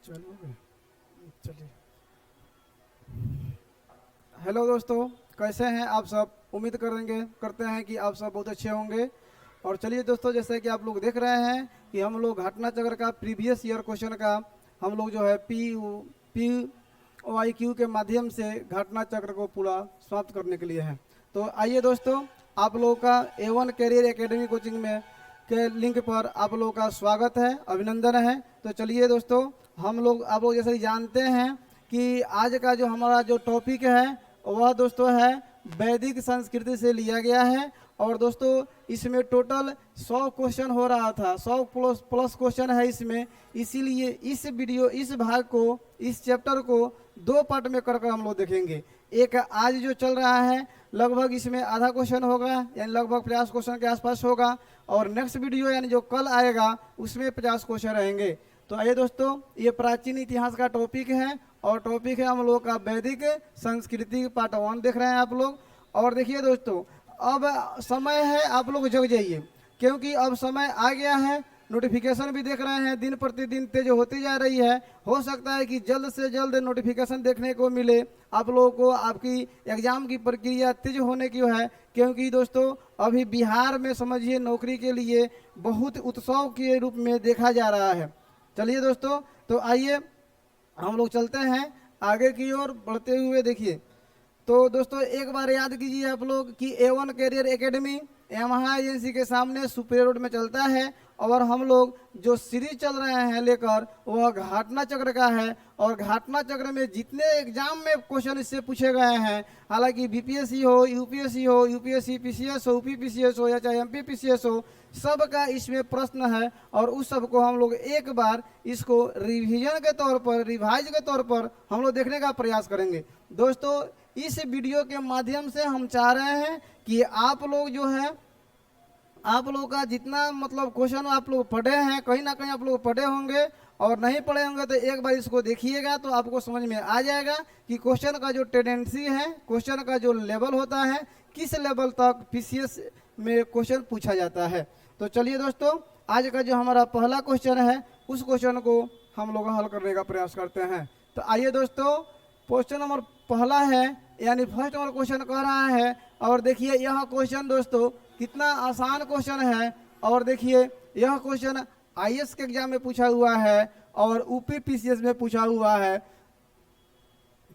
चलो चलिए। हेलो दोस्तों, कैसे हैं आप सब। उम्मीद करते हैं कि आप सब बहुत अच्छे होंगे। और चलिए दोस्तों, जैसे कि आप लोग देख रहे हैं कि हम लोग घटना चक्र का प्रीवियस ईयर क्वेश्चन का हम लोग जो है पी ओ आई क्यू के माध्यम से घटना चक्र को पूरा समाप्त करने के लिए है। तो आइए दोस्तों, आप लोगों का A1 कैरियर एकेडमी कोचिंग में के लिंक पर आप लोगों का स्वागत है, अभिनंदन है। तो चलिए दोस्तों, आप लोग जैसे ही जानते हैं कि आज का जो हमारा जो टॉपिक है वह दोस्तों है वैदिक संस्कृति से लिया गया है। और दोस्तों इसमें टोटल 100 क्वेश्चन हो रहा था, 100 प्लस प्लस क्वेश्चन है इसमें। इसीलिए इस भाग को, इस चैप्टर को 2 पार्ट में कर हम लोग देखेंगे। एक आज जो चल रहा है लगभग इसमें आधा क्वेश्चन होगा, यानी लगभग 50 क्वेश्चन के आसपास होगा। और नेक्स्ट वीडियो यानी जो कल आएगा उसमें 50 क्वेश्चन रहेंगे। तो आइए दोस्तों, ये प्राचीन इतिहास का टॉपिक है और टॉपिक है हम लोग का वैदिक संस्कृति पार्ट 1 देख रहे हैं आप लोग। और देखिए दोस्तों, अब समय है, आप लोग जग जाइए क्योंकि अब समय आ गया है। नोटिफिकेशन भी देख रहे हैं दिन प्रतिदिन तेज होती जा रही है। हो सकता है कि जल्द से जल्द नोटिफिकेशन देखने को मिले आप लोगों को। आपकी एग्जाम की प्रक्रिया तेज होने की है क्योंकि दोस्तों अभी बिहार में समझिए नौकरी के लिए बहुत उत्सव के रूप में देखा जा रहा है। चलिए दोस्तों, तो आइए हम लोग चलते हैं आगे की ओर बढ़ते हुए। देखिए तो दोस्तों एक बार याद कीजिए आप लोग कि A1 career academy Yamaha agency के सामने सुप्रिया रोड में चलता है। और हम लोग जो सीरीज चल रहे हैं लेकर वह घटना चक्र का है। और घटना चक्र में जितने एग्जाम में क्वेश्चन इससे पूछे गए हैं, हालांकि बीपीएससी हो, यूपीएससी हो, यूपीएससी पीसीएस हो, यूपी पीसीएस हो या चाहे एमपी पीसीएस हो, सब का इसमें प्रश्न है। और उस सब को हम लोग एक बार इसको रिवीजन के तौर पर, रिवाइज के तौर पर हम लोग देखने का प्रयास करेंगे। दोस्तों इस वीडियो के माध्यम से हम चाह रहे हैं कि आप लोग जो है, आप लोग का जितना मतलब क्वेश्चन आप लोग पढ़े हैं, कहीं ना कहीं आप लोग पढ़े होंगे और नहीं पढ़े होंगे तो एक बार इसको देखिएगा तो आपको समझ में आ जाएगा कि क्वेश्चन का जो टेंडेंसी है, क्वेश्चन का जो लेवल होता है, किस लेवल तक पीसीएस में क्वेश्चन पूछा जाता है। तो चलिए दोस्तों, आज का जो हमारा पहला क्वेश्चन है उस क्वेश्चन को हम लोग हल करने का प्रयास करते हैं। तो आइए दोस्तों, क्वेश्चन नंबर पहला है यानी फर्स्ट नंबर क्वेश्चन कह रहा है। और देखिए यह क्वेश्चन दोस्तों कितना आसान क्वेश्चन है। और देखिए यह क्वेश्चन आईएएस के एग्जाम में पूछा हुआ है और यूपी पीसीएस में पूछा हुआ है।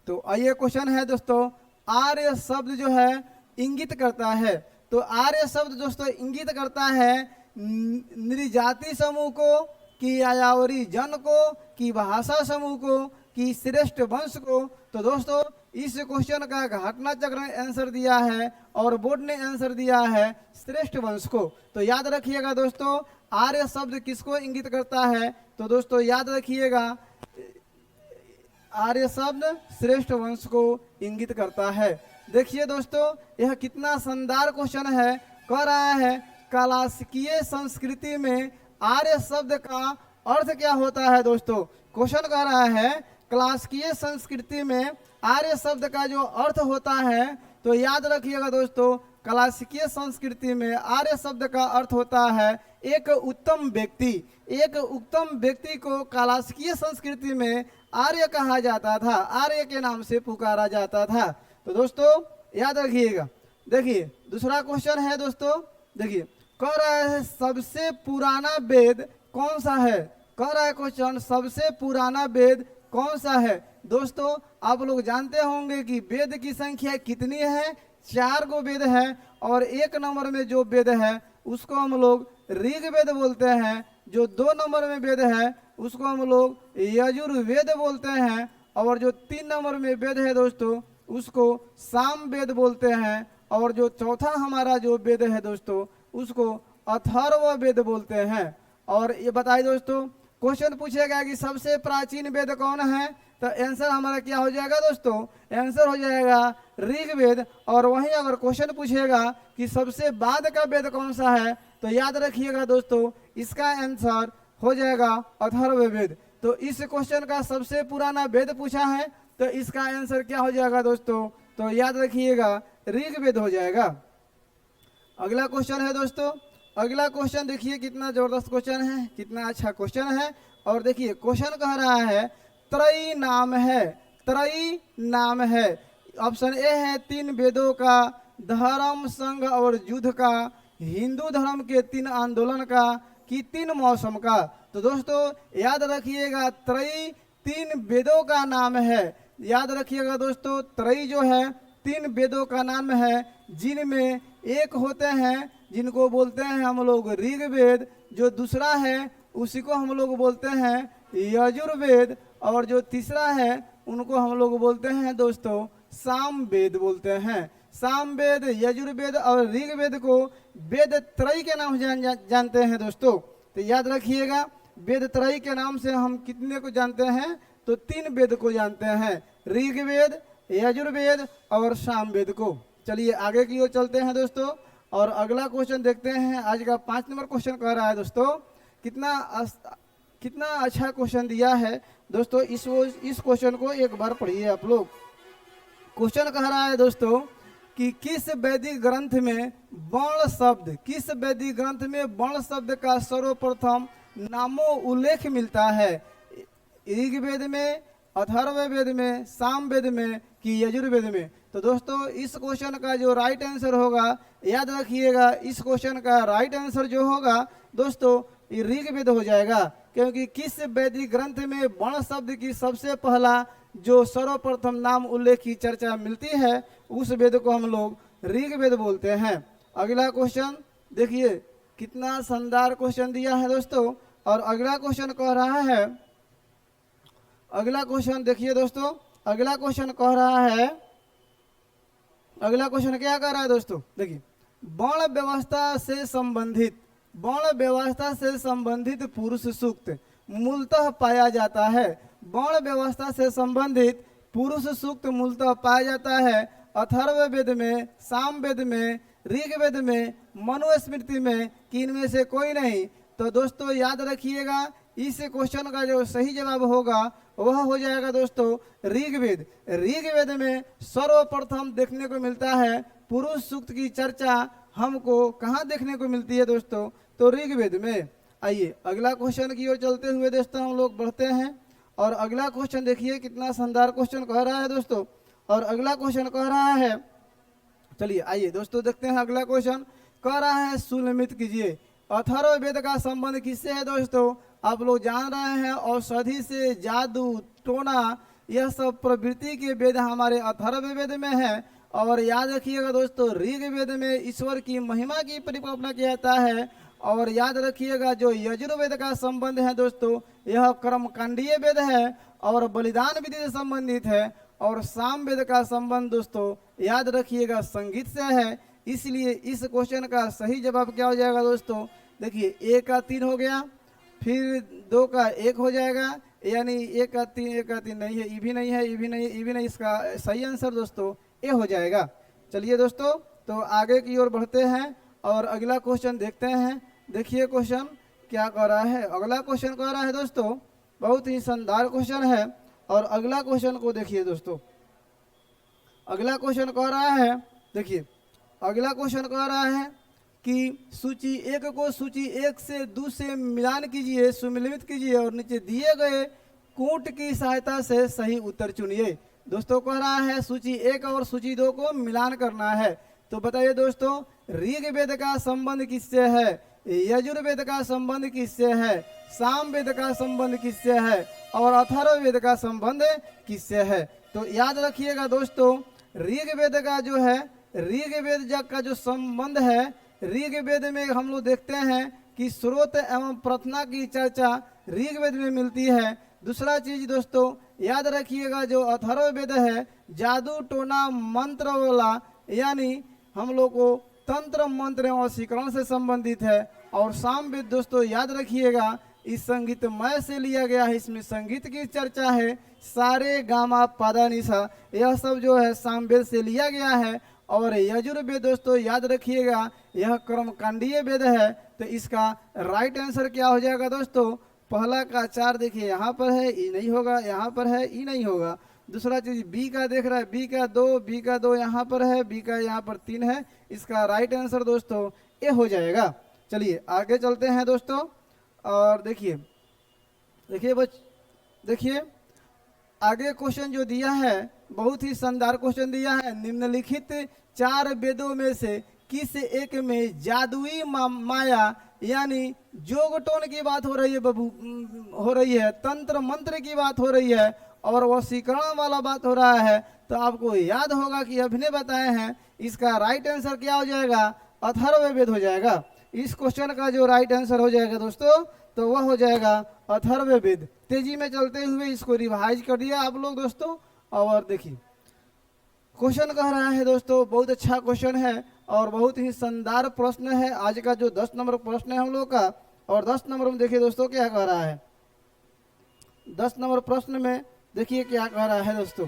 तो आइए क्वेश्चन है दोस्तों, आर्य शब्द जो है इंगित करता है। तो आर्य शब्द दोस्तों इंगित करता है नृजाति समूह को, कि यायावरी जन को, कि भाषा समूह को, कि श्रेष्ठ वंश को। तो दोस्तों इस क्वेश्चन का घटना चक्र ने आंसर दिया है और बोर्ड ने आंसर दिया है श्रेष्ठ वंश को। तो याद रखिएगा दोस्तों, आर्य शब्द किसको इंगित करता है। तो दोस्तों याद रखिएगा, आर्य शब्द श्रेष्ठ वंश को इंगित करता है। देखिए दोस्तों यह कितना शानदार क्वेश्चन है। कह रहा है क्लासिकीय संस्कृति में आर्य शब्द का अर्थ क्या होता है। दोस्तों क्वेश्चन कह रहा है क्लासिकीय संस्कृति में आर्य शब्द का जो अर्थ होता है। तो याद रखिएगा दोस्तों, क्लासिकीय संस्कृति में आर्य शब्द का अर्थ होता है एक उत्तम व्यक्ति। एक उत्तम व्यक्ति को क्लासिकीय संस्कृति में आर्य कहा जाता था, आर्य के नाम से पुकारा जाता था। तो दोस्तों याद रखिएगा। देखिए दूसरा क्वेश्चन है दोस्तों, देखिए कह रहा है सबसे पुराना वेद कौन सा है। कह रहा है क्वेश्चन सबसे पुराना वेद कौन सा है। दोस्तों आप लोग जानते होंगे कि वेद की संख्या कितनी है, 4 गो वेद है। और 1 नंबर में जो वेद है उसको हम लोग ऋग्वेद बोलते हैं। जो 2 नंबर में वेद है उसको हम लोग यजुर्वेद बोलते हैं। और जो 3 नंबर में वेद है दोस्तों उसको सामवेद बोलते हैं। और जो चौथा हमारा जो वेद है दोस्तों उसको अथर्ववेद बोलते हैं। और ये बताइए दोस्तों, क्वेश्चन पूछेगा कि सबसे प्राचीन वेद कौन है। तो आंसर हमारा क्या हो जाएगा दोस्तों, आंसर हो जाएगा ऋग्वेद। और वहीं अगर क्वेश्चन पूछेगा कि सबसे बाद का वेद कौन सा है तो याद रखिएगा दोस्तों इसका आंसर हो जाएगा अथर्ववेद। तो इस क्वेश्चन का सबसे पुराना वेद पूछा है तो इसका आंसर क्या हो जाएगा दोस्तों, तो याद रखिएगा ऋग्वेद हो जाएगा। अगला क्वेश्चन है दोस्तों, अगला क्वेश्चन देखिए कितना जबरदस्त क्वेश्चन है, कितना अच्छा क्वेश्चन है। और देखिए क्वेश्चन कह रहा है त्रयी नाम है, त्रयी नाम है। ऑप्शन ए है 3 वेदों का, धर्म, संघ और युद्ध का, हिंदू धर्म के 3 आंदोलन का, कि 3 मौसम का। तो दोस्तों याद रखिएगा त्रयी 3 वेदों का नाम है। याद रखिएगा दोस्तों त्रयी जो है 3 वेदों का नाम है, जिनमें एक होते हैं जिनको बोलते हैं हम लोग ऋग्वेद, जो दूसरा है उसी को हम लोग बोलते हैं यजुर्वेद, और जो तीसरा है उनको हम लोग बोलते हैं दोस्तों सामवेद बोलते हैं। सामवेद, यजुर्वेद और ऋग्वेद को वेद त्रयी के नाम से जानते हैं दोस्तों। तो याद रखिएगा वेद त्रयी के नाम से हम कितने को जानते हैं, तो 3 वेद को जानते हैं, ऋग्वेद, यजुर्वेद और सामवेद को। चलिए आगे की ओर चलते हैं दोस्तों, और अगला क्वेश्चन देखते हैं। आज का 5 नंबर क्वेश्चन कह रहा है दोस्तों, कितना अच्छा क्वेश्चन दिया है दोस्तों। इस क्वेश्चन को एक बार पढ़िए आप लोग। क्वेश्चन कह रहा है दोस्तों कि किस वैदिक ग्रंथ में वर्ण शब्द, किस वैदिक ग्रंथ में वर्ण शब्द का सर्वप्रथम नामो उल्लेख मिलता है, ऋग्वेद में, अथर्ववेद में, सामवेद में, कि यजुर्वेद में। तो दोस्तों इस क्वेश्चन का जो राइट आंसर होगा, याद रखिएगा इस क्वेश्चन का राइट आंसर जो होगा दोस्तों ये ऋग्वेद हो जाएगा, क्योंकि किस वैदिक ग्रंथ में वर्ण शब्द की सबसे पहला जो सर्वप्रथम नाम उल्लेख की चर्चा मिलती है उस वेद को हम लोग ऋग्वेद बोलते हैं। अगला क्वेश्चन देखिए कितना शानदार क्वेश्चन दिया है दोस्तों। और अगला क्वेश्चन कह रहा है, अगला क्वेश्चन देखिए दोस्तों, अगला क्वेश्चन कह रहा है, अगला क्वेश्चन क्या कह रहा है दोस्तों, देखिए वर्ण व्यवस्था से संबंधित, वर्ण व्यवस्था से संबंधित पुरुष सूक्त मूलतः पाया जाता है। वर्ण व्यवस्था से संबंधित पुरुष सूक्त मूलतः पाया जाता है अथर्ववेद में, सामवेद में, ऋग्वेद में, मनुस्मृति में, कि इनमें से कोई नहीं। तो दोस्तों याद रखिएगा इस क्वेश्चन का जो सही जवाब होगा वह हो जाएगा दोस्तों ऋग्वेद। ऋग्वेद में सर्वप्रथम देखने को मिलता है पुरुष सूक्त की चर्चा, हमको कहाँ देखने को मिलती है दोस्तों, तो ऋग्वेद में। आइए अगला क्वेश्चन की ओर चलते हुए दोस्तों हम लोग बढ़ते हैं। और अगला क्वेश्चन देखिए कितना शानदार क्वेश्चन कह रहा है दोस्तों। और अगला क्वेश्चन कह रहा है, चलिए आइए दोस्तों देखते हैं अगला क्वेश्चन कह रहा है सुनिश्चित कीजिए अथर्ववेद का संबंध किससे है दोस्तों। आप लोग जान रहे हैं औषधि से, जादू, टोना, यह सब प्रवृत्ति के वेद हमारे अथर्ववेद में है। और याद रखिएगा दोस्तों ऋग्वेद में ईश्वर की महिमा की परिकल्पना किया जाता है। और याद रखिएगा जो यजुर्वेद का संबंध है दोस्तों यह कर्मकांडीय वेद है और बलिदान विधि से संबंधित है। और सामवेद का संबंध दोस्तों याद रखिएगा संगीत से है। इसलिए इस क्वेश्चन का सही जवाब क्या हो जाएगा दोस्तों, देखिए 1 का 3 हो गया, फिर 2 का 1 हो जाएगा, यानी 1 का 3 नहीं है, ये भी नहीं है, ये भी नहीं, ये भी नहीं। इसका सही आंसर दोस्तों ए हो जाएगा। चलिए दोस्तों तो आगे की ओर बढ़ते हैं और अगला क्वेश्चन देखते हैं। देखिए क्वेश्चन क्या कह रहा है। अगला क्वेश्चन कह रहा है दोस्तों, बहुत ही शानदार क्वेश्चन है। और अगला क्वेश्चन को देखिए दोस्तों, अगला क्वेश्चन कह रहा है, देखिए अगला क्वेश्चन कह रहा है कि सूची 1 को सूची 1 से 2 से मिलान कीजिए, सुमिलित कीजिए और नीचे दिए गए कूट की सहायता से सही उत्तर चुनिए। दोस्तों कह रहा है सूची 1 और सूची 2 को मिलान करना है। तो बताइए दोस्तों ऋग्वेद का संबंध किससे है, यजुर्वेद का संबंध किससे है, सामवेद का संबंध किससे है और अथर्ववेद का संबंध किससे है। तो याद रखिएगा दोस्तों ऋग्वेद का जो है, ऋग्वेद का जो संबंध है, ऋग्वेद में हम लोग देखते हैं कि स्रोत एवं प्रार्थना की चर्चा ऋग्वेद में मिलती है। दूसरा चीज दोस्तों याद रखिएगा जो अथर्ववेद है जादू टोना मंत्र वाला, यानी हम लोग को तंत्र मंत्र एवं वशीकरण से संबंधित है। और सामवेद दोस्तों याद रखिएगा इस संगीतमय से लिया गया है, इसमें संगीत की चर्चा है, सारे गामा पादा निशा, यह सब जो है सामवेद से लिया गया है। और यजुर्वेद दोस्तों याद रखिएगा यह कर्मकांडीय वेद है। तो इसका राइट आंसर क्या हो जाएगा दोस्तों, पहला का 4 देखिए यहाँ पर है, ई नहीं होगा, यहाँ पर है, ई नहीं होगा। दूसरा चीज बी का देख रहा है, बी का 2 यहाँ पर है, बी का यहाँ पर 3 है। इसका राइट आंसर दोस्तों ए हो जाएगा। चलिए आगे चलते हैं दोस्तों। और देखिए देखिए देखिए आगे क्वेश्चन जो दिया है बहुत ही शानदार क्वेश्चन दिया है। निम्नलिखित 4 वेदों में से किस एक में जादुई माया यानी जोगटोन की बात हो रही है हो रही है, तंत्र मंत्र की बात हो रही है और वशीकरण वाला बात हो रहा है। तो आपको याद होगा कि अभी ने बताए हैं, इसका राइट आंसर क्या हो जाएगा? अथर्ववेद हो जाएगा। इस क्वेश्चन का जो राइट आंसर हो जाएगा दोस्तों, तो वह हो जाएगा अथर्ववेद। तेजी में चलते हुए इसको रिवाइज कर दिया आप लोग दोस्तों। और देखिए क्वेश्चन कह रहा है दोस्तों, बहुत अच्छा क्वेश्चन है और बहुत ही शानदार प्रश्न है। आज का जो 10 नंबर प्रश्न है हम लोग का, और 10 नंबर में देखिए दोस्तों क्या कह रहा है। 10 नंबर प्रश्न में देखिए क्या कह रहा है दोस्तों।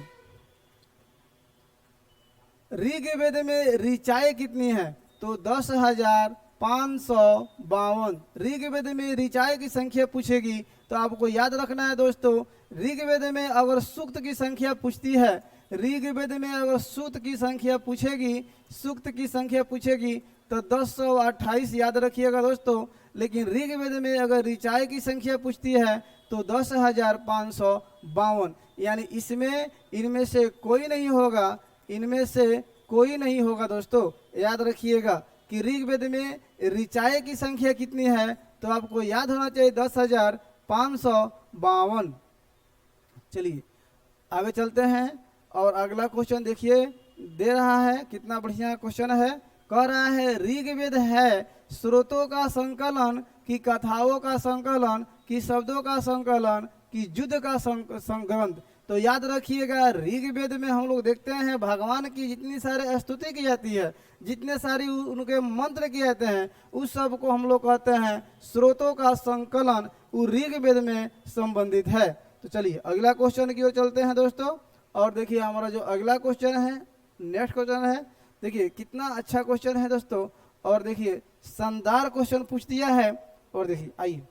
ऋग्वेद में ऋचाएं कितनी है? तो 10,552। ऋग्वेद में ऋचाएं की संख्या पूछेगी तो आपको याद रखना है दोस्तों, ऋग्वेद में अगर सूक्त की संख्या पूछती है, ऋग्वेद में अगर सूक्त की संख्या पूछेगी, सूक्त की संख्या पूछेगी तो 1028 याद रखिएगा दोस्तों। लेकिन ऋग्वेद में अगर ऋचाएं की संख्या पूछती है तो 10,552, यानी इसमें इनमें से कोई नहीं होगा, इनमें से कोई नहीं होगा दोस्तों। याद रखिएगा कि ऋग्वेद में ऋचाएं की संख्या कितनी है, तो आपको याद होना चाहिए 10,552। चलिए आगे चलते हैं और अगला क्वेश्चन देखिए दे रहा है, कितना बढ़िया क्वेश्चन है। कह रहा है ऋग्वेद है स्रोतों का संकलन कि कथाओं का संकलन कि शब्दों का संकलन कि युद्ध का संग्रंथ? तो याद रखिएगा ऋग्वेद में हम लोग देखते हैं भगवान की जितनी सारी स्तुति की जाती है, जितने सारी उनके मंत्र किए जाते हैं, उस सब को हम लोग कहते हैं स्रोतों का संकलन, वो ऋग्वेद में संबंधित है। तो चलिए अगला क्वेश्चन की ओर चलते हैं दोस्तों। और देखिए हमारा जो अगला क्वेश्चन है, नेक्स्ट क्वेश्चन है, देखिए कितना अच्छा क्वेश्चन है दोस्तों। और देखिए शानदार क्वेश्चन पूछ दिया है। और देखिए आइए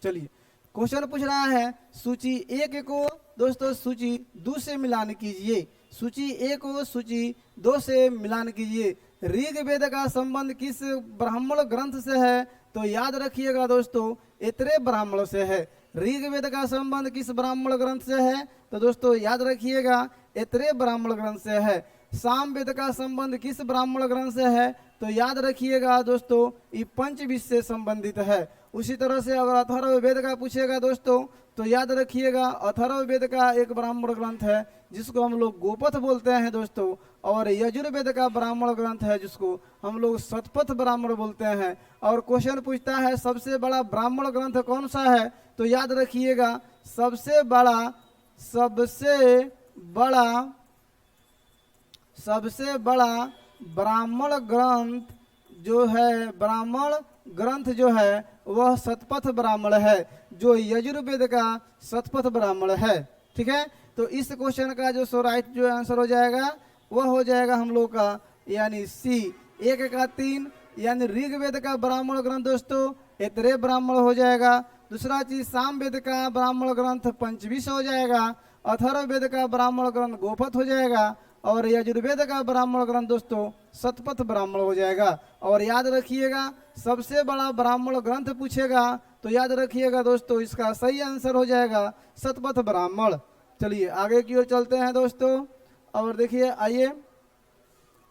चलिए क्वेश्चन पूछ रहा है सूची 1 को दोस्तों सूची 2 से मिलान कीजिए। सूची 1 को सूची 2 से मिलान कीजिए। ऋग्वेद का संबंध किस ब्राह्मण ग्रंथ से है? तो याद रखिएगा दोस्तों ऐतरेय ब्राह्मण से है। ऋग्वेद का संबंध किस ब्राह्मण ग्रंथ से है? तो दोस्तों याद रखिएगा ऐतरेय ब्राह्मण ग्रंथ से है। सामवेद का संबंध किस ब्राह्मण ग्रंथ से है? तो याद रखिएगा दोस्तों ये पंचविद से संबंधित है। उसी तरह से अगर अथर्ववेद का पूछेगा दोस्तों, तो याद रखिएगा अथर्ववेद का एक ब्राह्मण ग्रंथ है जिसको हम लोग गोपथ बोलते हैं दोस्तों, और यजुर्वेद का ब्राह्मण ग्रंथ है जिसको हम लोग शतपथ ब्राह्मण बोलते हैं। और क्वेश्चन पूछता है सबसे बड़ा ब्राह्मण ग्रंथ कौन सा है? तो याद रखिएगा सबसे बड़ा ब्राह्मण ग्रंथ जो है, ब्राह्मण ग्रंथ जो है वह शतपथ ब्राह्मण है, जो यजुर्वेद का शतपथ ब्राह्मण है। ठीक है, तो इस क्वेश्चन का जो राइट जो आंसर हो जाएगा वह हो जाएगा हम लोग का यानी सी 1 का 3, यानी ऋग्वेद का ब्राह्मण ग्रंथ दोस्तों ऐतरेय ब्राह्मण हो जाएगा। दूसरा चीज सामवेद का ब्राह्मण ग्रंथ पंचविश हो जाएगा, अथर्ववेद का ब्राह्मण ग्रंथ गोपथ हो जाएगा, और यजुर्वेद का ब्राह्मण ग्रंथ दोस्तों शतपथ ब्राह्मण हो जाएगा। और याद रखिएगा सबसे बड़ा ब्राह्मण ग्रंथ पूछेगा तो याद रखिएगा दोस्तों इसका सही आंसर हो जाएगा शतपथ ब्राह्मण। चलिए आगे की ओर चलते हैं दोस्तों। और देखिए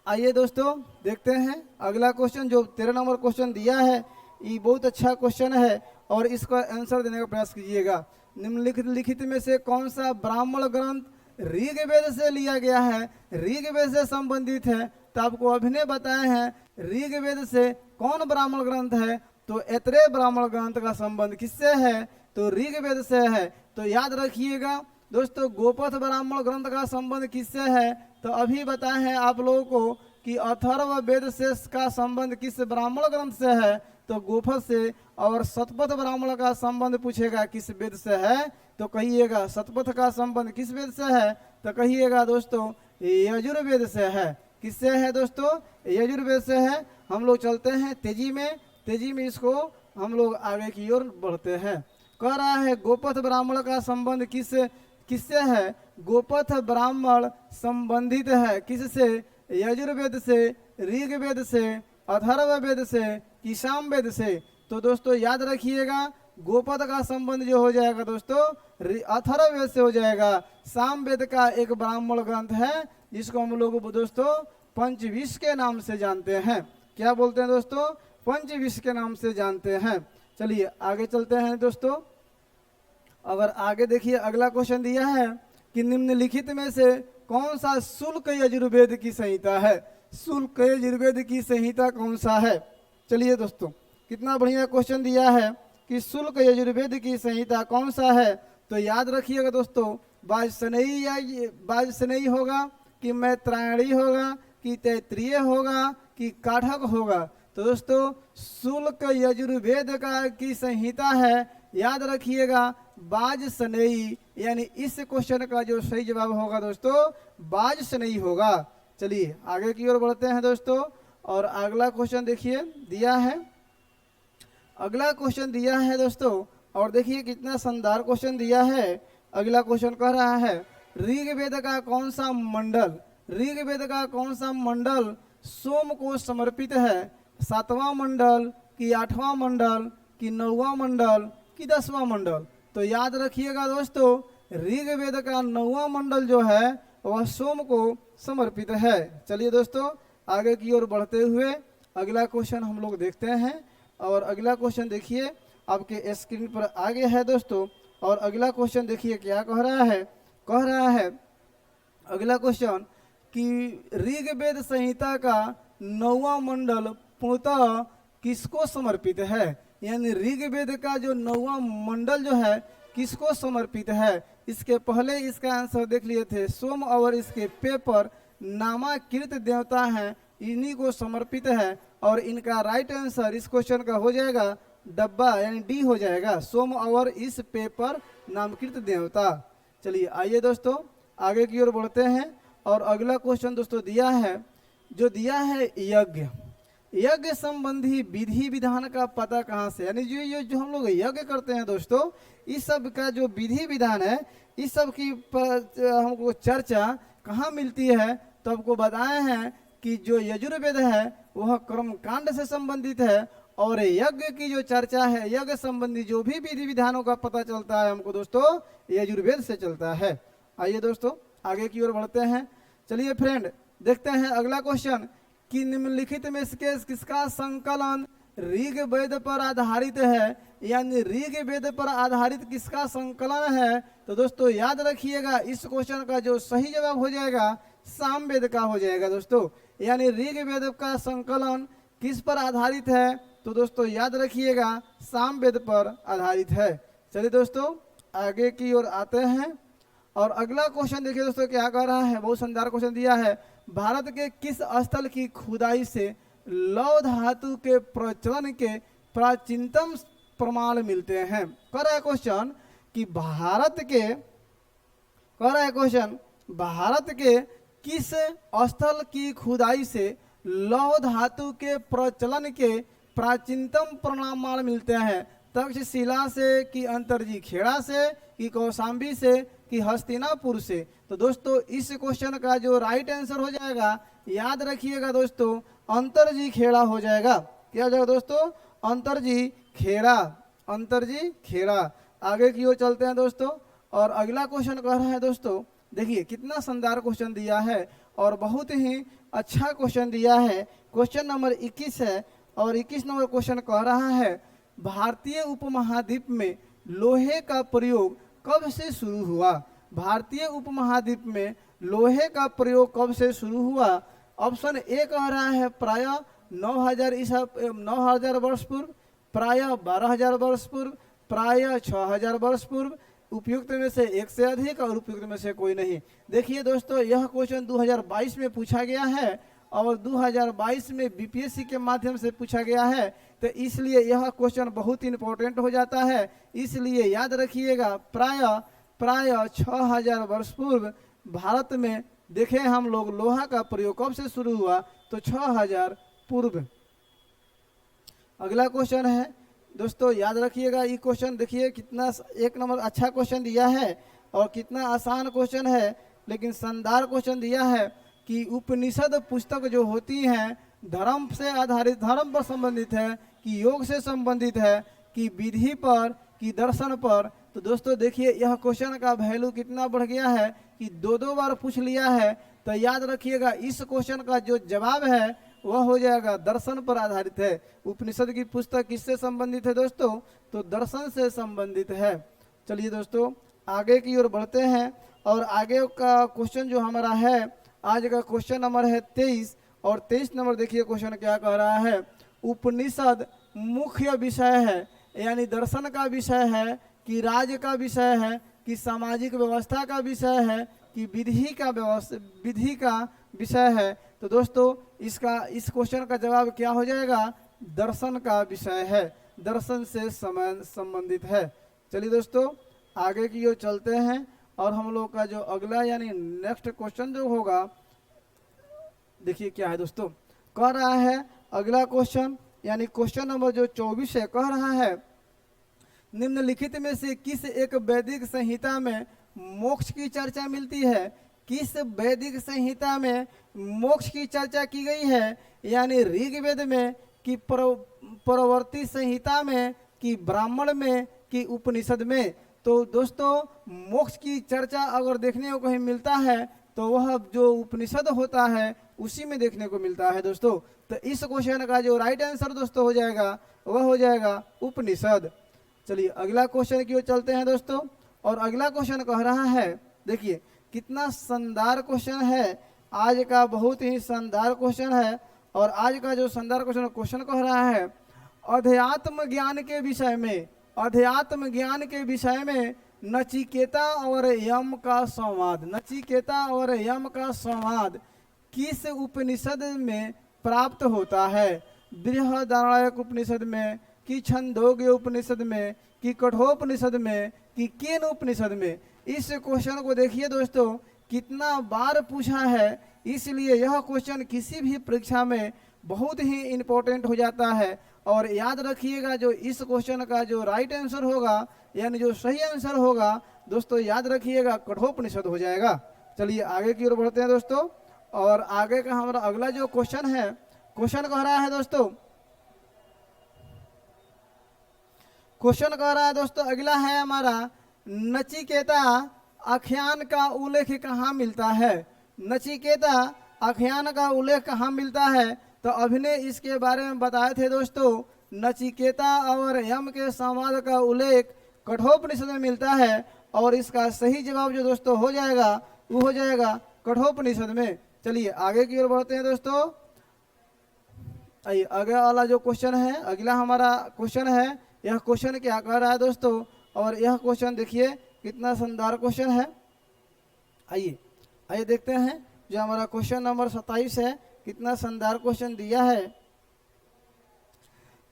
आइए दोस्तों देखते हैं अगला क्वेश्चन जो 13 नंबर क्वेश्चन दिया है। ये बहुत अच्छा क्वेश्चन है और इसका आंसर देने का प्रयास कीजिएगा। निम्नलिखित में से कौन सा ब्राह्मण ग्रंथ ऋग्वेद से लिया गया है, ऋग्वेद से संबंधित है? तो आपको अभिनय बताए हैं ऋग्वेद से कौन ब्राह्मण ग्रंथ है? तो ऐतरेय ब्राह्मण ग्रंथ का संबंध किससे है? तो ऋग्वेद से है। तो याद रखिएगा दोस्तों गोपथ ब्राह्मण ग्रंथ का संबंध किससे है? तो अभी बताए हैं आप लोगों को कि अथर्ववेद से का संबंध किस ब्राह्मण ग्रंथ से है? तो गोपथ से। और शतपथ ब्राह्मण का संबंध पूछेगा किस वेद से है? तो कहिएगा शतपथ का संबंध किस वेद से है? तो कहिएगा दोस्तों यजुर्वेद से है। किससे है दोस्तों? यजुर्वेद से है। हम लोग चलते हैं तेजी में इसको हम लोग आगे की ओर बढ़ते हैं। कह रहा है गोपथ ब्राह्मण का संबंध किससे है? गोपथ ब्राह्मण संबंधित है किससे? यजुर्वेद से, ऋग्वेद से, अथर्ववेद से कि सामवेद से? तो दोस्तों याद रखिएगा, गोपद का संबंध जो हो जाएगा दोस्तों अथर्ववेद से हो जाएगा। सामवेद का एक ब्राह्मण ग्रंथ है जिसको हम लोग दोस्तों पंचविश के नाम से जानते हैं। क्या बोलते हैं दोस्तों? पंचविश के नाम से जानते हैं। चलिए आगे चलते हैं दोस्तों। अगर आगे देखिए, अगला क्वेश्चन दिया है कि निम्नलिखित में से कौन सा शुल्क यजुर्वेद की संहिता है? शुल्क यजुर्वेद की संहिता कौन सा है? चलिए दोस्तों, कितना बढ़िया क्वेश्चन दिया है कि शुल्क यजुर्वेद की संहिता कौन सा है। तो याद रखिएगा दोस्तों, वाजसनेयी या वाजसनेयी होगा कि मैत्रायणी होगा कि तैत्रीय होगा कि काठक होगा? तो दोस्तों शुल्क यजुर्वेद का की संहिता है, याद रखिएगा वाजसनेयी, यानी इस क्वेश्चन का जो सही जवाब होगा दोस्तों वाजसनेयी होगा। चलिए आगे की ओर बढ़ते हैं दोस्तों, और अगला क्वेश्चन देखिए दिया है। अगला क्वेश्चन दिया है दोस्तों, और देखिए कितना शानदार क्वेश्चन दिया है। अगला क्वेश्चन कह रहा है ऋग्वेद का कौन सा मंडल, ऋग्वेद का कौन सा मंडल सोम को समर्पित है? 7वां मंडल कि 8वां मंडल कि 9वां मंडल कि 10वां मंडल? तो याद रखिएगा दोस्तों, ऋग्वेद का 9वां मंडल जो है वह सोम को समर्पित है। चलिए दोस्तों आगे की ओर बढ़ते हुए अगला क्वेश्चन हम लोग देखते हैं, और अगला क्वेश्चन देखिए आपके स्क्रीन पर आगे है दोस्तों। और अगला क्वेश्चन देखिए क्या कह रहा है। कह रहा है अगला क्वेश्चन कि ऋग्वेद संहिता का 9वां मंडल पूर्णतः किसको समर्पित है? यानी ऋग्वेद का जो 9वां मंडल जो है किसको समर्पित है? इसके पहले इसका आंसर देख लिए थे, सोम और इसके पेपर नामाकृत देवता हैं, इन्हीं को समर्पित है। और इनका राइट आंसर इस क्वेश्चन का हो जाएगा डब्बा, यानी डी हो जाएगा, सोम और इस पेपर नामकृत देवता। चलिए आइए दोस्तों आगे की ओर बढ़ते हैं, और अगला क्वेश्चन दोस्तों दिया है, जो दिया है यज्ञ, यज्ञ संबंधी विधि विधान का पता कहाँ से? यानी जो हम लोग यज्ञ करते हैं दोस्तों, इस सब का जो विधि विधान है, इस सब की हमको चर्चा कहाँ मिलती है? तो आपको बताए हैं कि जो यजुर्वेद है वह कर्मकांड से संबंधित है, और यज्ञ की जो चर्चा है, यज्ञ संबंधी जो भी विधि विधानों का पता चलता है हमको दोस्तों यजुर्वेद से चलता है। आइए दोस्तों आगे की ओर बढ़ते हैं। चलिए फ्रेंड देखते हैं अगला क्वेश्चन कि निम्नलिखित में से किसका संकलन ऋग्वेद पर आधारित है? यानी ऋग्वेद पर आधारित किसका संकलन है? तो दोस्तों याद रखिएगा, इस क्वेश्चन का जो सही जवाब हो जाएगा सामवेद का हो जाएगा दोस्तों। यानी ऋग्वेद का संकलन किस पर आधारित है? तो दोस्तों याद रखिएगा सामवेद पर आधारित है। चलिए दोस्तों आगे की ओर आते हैं, और अगला क्वेश्चन देखिए दोस्तों क्या कह रहा है। बहुत शानदार क्वेश्चन दिया है, भारत के किस स्थल की खुदाई से लौह धातु के प्रचलन के प्राचीनतम प्रमाण मिलते हैं? कह रहा है क्वेश्चन कि भारत के किस स्थल की खुदाई से लौह धातु के प्रचलन के प्राचीनतम प्रमाण मिलते हैं? तक्षशिला से कि अंतरजी खेड़ा से कि कौशाम्बी से कि हस्तिनापुर से? तो दोस्तों इस क्वेश्चन का जो राइट आंसर हो जाएगा, याद रखिएगा दोस्तों, अंतरजी खेड़ा हो जाएगा। क्या हो जाएगा दोस्तों? अंतरजी खेड़ा, अंतरजी खेड़ा। आगे की ओर चलते हैं दोस्तों, और अगला क्वेश्चन कह रहा है दोस्तों, देखिए कितना शानदार क्वेश्चन दिया है और बहुत ही अच्छा क्वेश्चन दिया है। क्वेश्चन नंबर 21 है, और 21 नंबर क्वेश्चन कह रहा है भारतीय उपमहाद्वीप में लोहे का प्रयोग कब से शुरू हुआ? भारतीय उपमहाद्वीप में लोहे का प्रयोग कब से शुरू हुआ? ऑप्शन ए कह रहा है प्रायः 9000 वर्ष पूर्व, प्रायः 12000 वर्ष पूर्व, प्रायः 6000 वर्ष पूर्व, उपयुक्त में से एक से अधिक और उपयुक्त में से कोई नहीं। देखिए दोस्तों यह क्वेश्चन 2022 में पूछा गया है, और 2022 में बीपीएससी के माध्यम से पूछा गया है, तो इसलिए यह क्वेश्चन बहुत इंपॉर्टेंट हो जाता है। इसलिए याद रखिएगा प्रायः 6000 वर्ष पूर्व भारत में देखें हम लोग लोहा का प्रयोग कब से शुरू हुआ? तो 6000 पूर्व। अगला क्वेश्चन है दोस्तों, याद रखिएगा ये क्वेश्चन देखिए कितना एक नंबर अच्छा क्वेश्चन दिया है, और कितना आसान क्वेश्चन है, लेकिन शानदार क्वेश्चन दिया है कि उपनिषद पुस्तक जो होती हैं धर्म से आधारित, धर्म पर संबंधित है कि योग से संबंधित है कि विधि पर कि दर्शन पर। तो दोस्तों देखिए यह क्वेश्चन का वैल्यू कितना बढ़ गया है कि दो दो बार पूछ लिया है। तो याद रखिएगा इस क्वेश्चन का जो जवाब है वह हो जाएगा दर्शन पर आधारित है। उपनिषद की पुस्तक किससे संबंधित है दोस्तों? तो दर्शन से संबंधित है। चलिए दोस्तों आगे की ओर बढ़ते हैं और आगे का क्वेश्चन जो हमारा है आज का क्वेश्चन नंबर है 23 और 23 नंबर देखिए क्वेश्चन क्या कह रहा है। उपनिषद मुख्य विषय है, यानी दर्शन का विषय है कि राज्य का विषय है कि सामाजिक व्यवस्था का विषय है कि विधि का विषय है। तो दोस्तों इस क्वेश्चन का जवाब क्या हो जाएगा? दर्शन का विषय है, दर्शन से संबंधित है। चलिए दोस्तों आगे की ओर चलते हैं और हम लोग का जो अगला यानी नेक्स्ट क्वेश्चन जो होगा देखिए क्या है दोस्तों। कह रहा है अगला क्वेश्चन यानी क्वेश्चन नंबर जो 24 है, कह रहा है निम्नलिखित में से किस एक वैदिक संहिता में मोक्ष की चर्चा मिलती है? किस वैदिक संहिता में मोक्ष की चर्चा की गई है? यानी ऋग्वेद में कि परवर्ती संहिता में कि ब्राह्मण में कि उपनिषद में? तो दोस्तों मोक्ष की चर्चा अगर देखने को कहीं मिलता है तो वह जो उपनिषद होता है उसी में देखने को मिलता है दोस्तों। तो इस क्वेश्चन का जो राइट आंसर दोस्तों हो जाएगा वह हो जाएगा उपनिषद। चलिए अगला क्वेश्चन की ओर चलते हैं दोस्तों और अगला क्वेश्चन कह रहा है, देखिए कितना शानदार क्वेश्चन है आज का, बहुत ही शानदार क्वेश्चन है। और आज का जो शानदार क्वेश्चन कह रहा है अध्यात्म ज्ञान के विषय में, अध्यात्म ज्ञान के विषय में नचिकेता और यम का संवाद, नचिकेता और यम का संवाद किस उपनिषद में प्राप्त होता है? बृहदारण्यक उपनिषद में कि छंदोग्य उपनिषद में कि कठोपनिषद में कि केन उपनिषद में? इस क्वेश्चन को देखिए दोस्तों कितना बार पूछा है, इसलिए यह क्वेश्चन किसी भी परीक्षा में बहुत ही इम्पोर्टेंट हो जाता है। और याद रखिएगा जो इस क्वेश्चन का जो राइट आंसर होगा यानी जो सही आंसर होगा दोस्तों याद रखिएगा कठोपनिषद हो जाएगा। चलिए आगे की ओर बढ़ते हैं दोस्तों और आगे का हमारा अगला जो क्वेश्चन है, क्वेश्चन कह रहा है दोस्तों, क्वेश्चन कह रहा है दोस्तों अगला है हमारा नचिकेता आख्यान का उल्लेख कहाँ मिलता है? नचिकेता आख्यान का उल्लेख कहाँ मिलता है? तो अभी ने इसके बारे में बताए थे दोस्तों। नचिकेता और यम के संवाद का उल्लेख कठोपनिषद में मिलता है और इसका सही जवाब जो दोस्तों हो जाएगा वो हो जाएगा कठोपनिषद में। चलिए आगे की ओर बढ़ते हैं दोस्तों। आइए अगला वाला जो क्वेश्चन है, अगला हमारा क्वेश्चन है, यह क्वेश्चन क्या कह रहा है दोस्तों? और यह क्वेश्चन देखिए कितना शानदार क्वेश्चन है। आइए देखते हैं जो हमारा क्वेश्चन नंबर 27 है, कितना शानदार क्वेश्चन दिया है।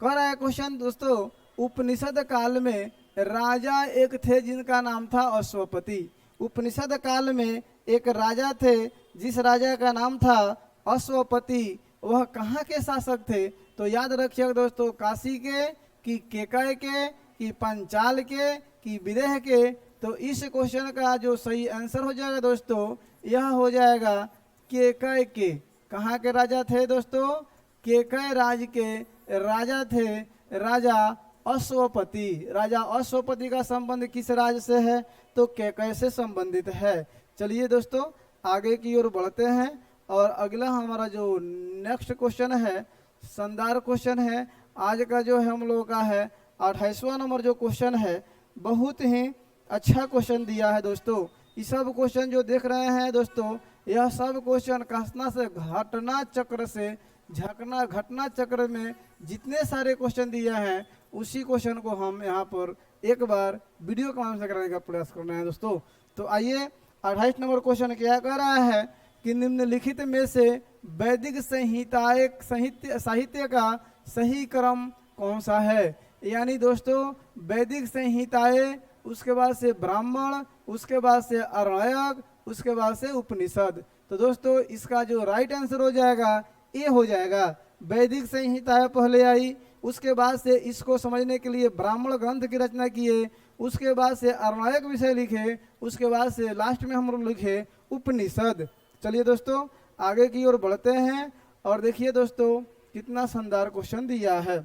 कह रहा है क्वेश्चन दोस्तों उपनिषद काल में राजा एक थे जिनका नाम था अश्वपति। उपनिषद काल में एक राजा थे जिस राजा का नाम था अश्वपति। वह कहाँ के शासक थे? तो याद रखिएगा दोस्तों काशी के कि केकय के कि पंचाल के कि विदेह के? तो इस क्वेश्चन का जो सही आंसर हो जाएगा दोस्तों यह हो जाएगा केकय के। कहाँ के राजा थे दोस्तों? केकय राज के राजा थे राजा अश्वपति। राजा अश्वपति का संबंध किस राज्य से है? तो केकय से संबंधित है। चलिए दोस्तों आगे की ओर बढ़ते हैं और अगला हमारा जो नेक्स्ट क्वेश्चन है शानदार क्वेश्चन है आज का जो है हम लोगों का है 28वां नंबर जो क्वेश्चन है, बहुत ही अच्छा क्वेश्चन दिया है दोस्तों। ये सब क्वेश्चन जो देख रहे हैं दोस्तों यह सब क्वेश्चन कहना से घटना चक्र से घटना चक्र में जितने सारे क्वेश्चन दिए हैं उसी क्वेश्चन को हम यहाँ पर एक बार वीडियो के माध्यम से कराने का प्रयास कर रहे हैं दोस्तों। तो आइए 28 नंबर क्वेश्चन क्या कह रहा है कि निम्नलिखित में से वैदिक साहित्य का सही क्रम कौन सा है? यानी दोस्तों वैदिक संहिताएं, उसके बाद से ब्राह्मण, उसके बाद से आरण्यक, उसके बाद से उपनिषद। तो दोस्तों इसका जो राइट आंसर हो जाएगा ये हो जाएगा वैदिक संहिताएं पहले आई, उसके बाद से इसको समझने के लिए ब्राह्मण ग्रंथ की रचना किए, उसके बाद से आरण्यक विषय लिखे, उसके बाद से लास्ट में हम लोग लिखे उपनिषद। चलिए दोस्तों आगे की ओर बढ़ते हैं और देखिए दोस्तों कितना शानदार क्वेश्चन दिया है।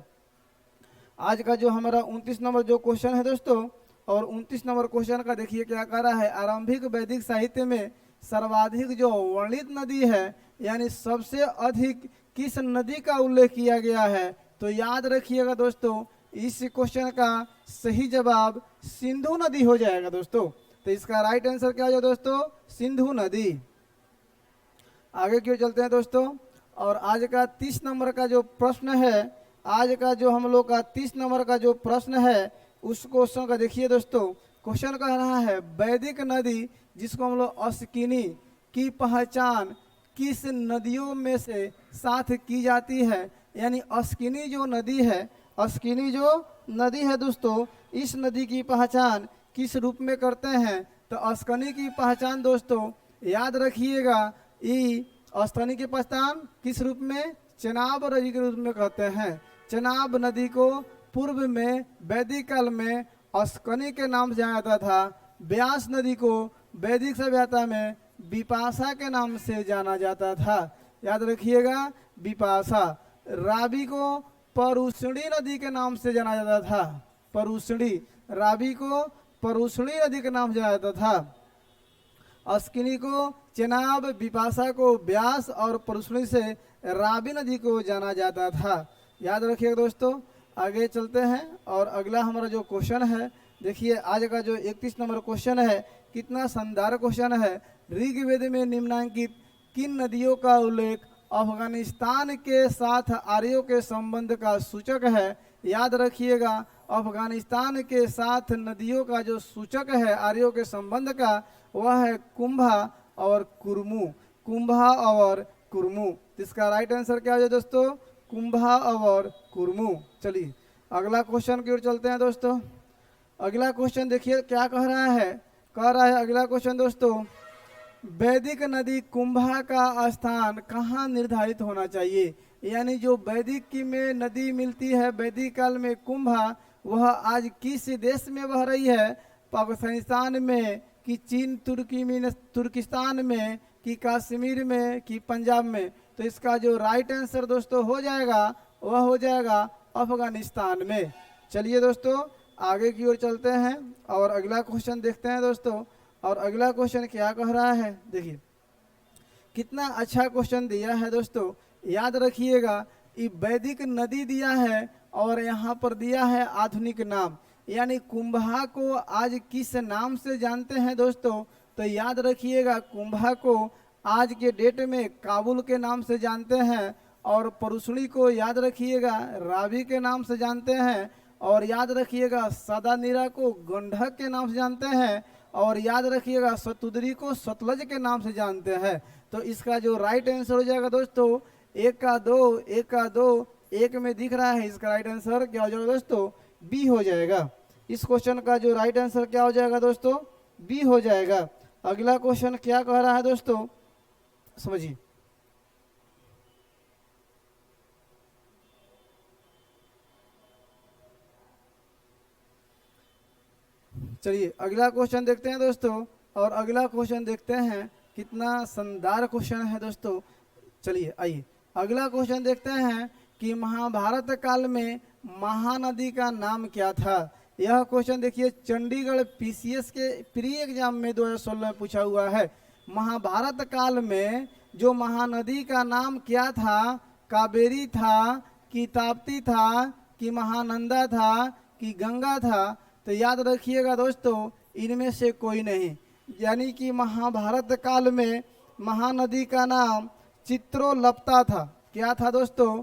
आज का जो हमारा 29 नंबर जो क्वेश्चन है दोस्तों, और 29 नंबर क्वेश्चन का देखिए क्या कह रहा है। आरंभिक वैदिक साहित्य में सर्वाधिक जो वर्णित नदी है, यानी सबसे अधिक किस नदी का उल्लेख किया गया है? तो याद रखिएगा दोस्तों, इस क्वेश्चन का सही जवाब सिंधु नदी हो जाएगा दोस्तों। तो इसका राइट आंसर क्या हो दोस्तों? सिंधु नदी। आगे क्यों चलते हैं दोस्तों, और आज का 30 नंबर का जो प्रश्न है, आज का जो हम लोग का 30 नंबर का जो प्रश्न है, उस क्वेश्चन का देखिए दोस्तों। क्वेश्चन कह रहा है वैदिक नदी जिसको हम लोग अस्किनी की पहचान किस नदियों में से साथ की जाती है? यानी अस्किनी जो नदी है, अस्किनी जो नदी है दोस्तों, इस नदी की पहचान किस रूप में करते हैं? तो अस्किनी की पहचान दोस्तों याद रखिएगा, ये अस्किनी की पहचान किस रूप में? चेनाब नदी के रूप में कहते हैं। चेनाब नदी को पूर्व में वैदिक काल में अस्किनी के नाम से जाना जाता था। ब्यास नदी को वैदिक सभ्यता में विपाशा के नाम से जाना जाता था। याद रखिएगा, विपाशा। रावी को परुष्णी नदी के नाम से जाना जाता था। परुष्णी, रावी को परुष्णी नदी के नाम से जाना जाता था। अस्किनी को चेनाब, विपाशा को ब्यास और परुष्णी से रावी नदी को जाना जाता था। याद रखिएगा दोस्तों। आगे चलते हैं और अगला हमारा जो क्वेश्चन है, देखिए आज का जो 31 नंबर क्वेश्चन है, कितना शानदार क्वेश्चन है। ऋग्वेद में निम्नांकित किन नदियों का उल्लेख अफगानिस्तान के साथ आर्यों के संबंध का सूचक है? याद रखिएगा, अफगानिस्तान के साथ नदियों का जो सूचक है आर्यों के संबंध का, वह है कुंभा और कुरमु। कुंभा और कुरमु। इसका राइट आंसर क्या है दोस्तों? कुंभा और कुरमु। चलिए अगला क्वेश्चन की ओर चलते हैं दोस्तों। अगला क्वेश्चन देखिए क्या कह रहा है। कह रहा है अगला क्वेश्चन दोस्तों, वैदिक नदी कुंभा का स्थान कहाँ निर्धारित होना चाहिए? यानी जो वैदिक की में नदी मिलती है वैदिक काल में कुंभा, वह आज किस देश में बह रही है? पाकिस्तान में, कि चीन तुर्की में, तुर्किस्तान में, कि कश्मीर में, कि पंजाब में? तो इसका जो राइट आंसर दोस्तों हो जाएगा, वह हो जाएगा अफगानिस्तान में। चलिए दोस्तों आगे की ओर चलते हैं और अगला क्वेश्चन देखते हैं दोस्तों। और अगला क्वेश्चन क्या कह रहा है, देखिए कितना अच्छा क्वेश्चन दिया है दोस्तों। याद रखिएगा, ये वैदिक नदी दिया है और यहाँ पर दिया है आधुनिक नाम। यानी कुंभा को आज किस नाम से जानते हैं दोस्तों? तो याद रखिएगा, कुंभा को आज के डेट में काबुल के नाम से जानते हैं, और परुष्णी को याद रखिएगा रावी के नाम से जानते हैं, और याद रखिएगा सदानीरा को गंडक के नाम से जानते हैं, और याद रखिएगा सतुद्री को सतलज के नाम से जानते हैं। तो इसका जो राइट आंसर हो जाएगा दोस्तों, एक का दो, एक में दिख रहा है, इसका राइट आंसर क्या हो जाएगा दोस्तों? बी हो जाएगा। इस क्वेश्चन का जो राइट आंसर क्या हो जाएगा दोस्तों? बी हो जाएगा। अगला क्वेश्चन क्या कह रहा है दोस्तों, समझिए। चलिए अगला क्वेश्चन देखते हैं दोस्तों। और अगला क्वेश्चन देखते हैं, कितना शानदार क्वेश्चन है दोस्तों। चलिए आइए अगला क्वेश्चन देखते हैं कि महाभारत काल में महानदी का नाम क्या था? यह क्वेश्चन देखिए चंडीगढ़ पीसीएस के प्री एग्जाम में 2016 में पूछा हुआ है। महाभारत काल में जो महानदी का नाम क्या था? कावेरी था, कि ताप्ती था, कि महानंदा था, कि गंगा था? तो याद रखिएगा दोस्तों, इनमें से कोई नहीं। यानी कि महाभारत काल में महानदी का नाम चित्रोलप्ता था। क्या था दोस्तों?